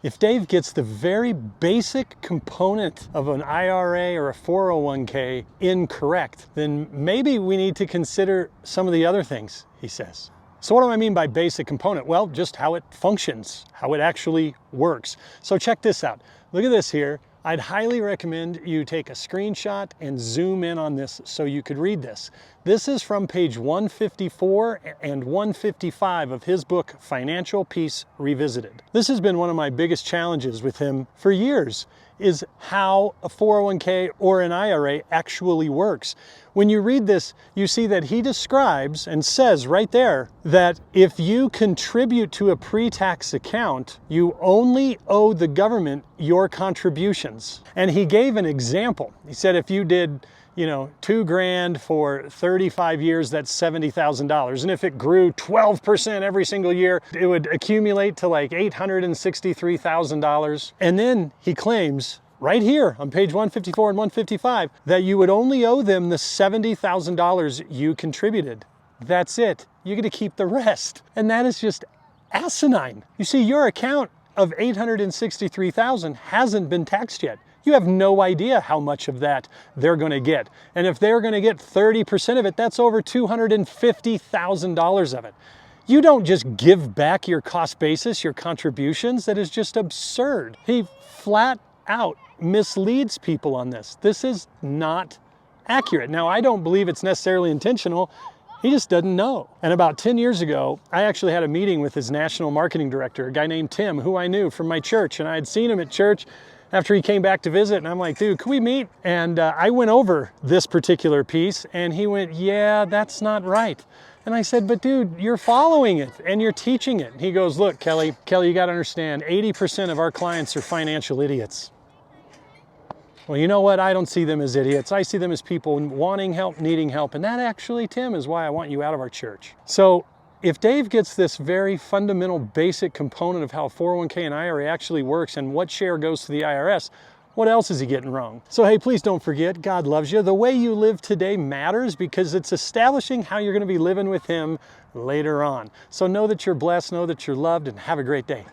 If Dave gets the very basic component of an IRA or a 401k incorrect, then maybe we need to consider some of the other things he says. So what do I mean by basic component? Well, just how it functions, how it actually works. So check this out. Look at this here. I'd highly recommend you take a screenshot and zoom in on this so you could read this. This is from page 154 and 155 of his book, Financial Peace Revisited. This has been one of my biggest challenges with him for years, is how a 401k or an IRA actually works. When you read this, you see that he describes and says right there that if you contribute to a pre-tax account, you only owe the government your contributions. And he gave an example. He said if you did, $2 grand for 35 years, that's $70,000. And if it grew 12% every single year, it would accumulate to like $863,000. And then he claims right here on page 154 and 155 that you would only owe them the $70,000 you contributed. That's it. You get to keep the rest. And that is just asinine. You see, your account of $863,000 hasn't been taxed yet. You have no idea how much of that they're going to get. And if they're going to get 30% of it, that's over $250,000 of it. You don't just give back your cost basis, your contributions. That is just absurd. He flat out misleads people on this. This is not accurate. Now, I don't believe it's necessarily intentional. He just doesn't know. And about 10 years ago, I actually had a meeting with his national marketing director, a guy named Tim, who I knew from my church. And I had seen him at church after he came back to visit, and I'm like, dude, can we meet? And I went over this particular piece, and he went, yeah, that's not right. And I said, but dude, you're following it, and you're teaching it. And he goes, look, Kelly, you got to understand, 80% of our clients are financial idiots. Well, you know what? I don't see them as idiots. I see them as people wanting help, needing help. And that actually, Tim, is why I want you out of our church. So if Dave gets this very fundamental, basic component of how 401k and IRA actually works and what share goes to the IRS, what else is he getting wrong? So hey, please don't forget, God loves you. The way you live today matters because it's establishing how you're going to be living with him later on. So know that you're blessed, know that you're loved, and have a great day.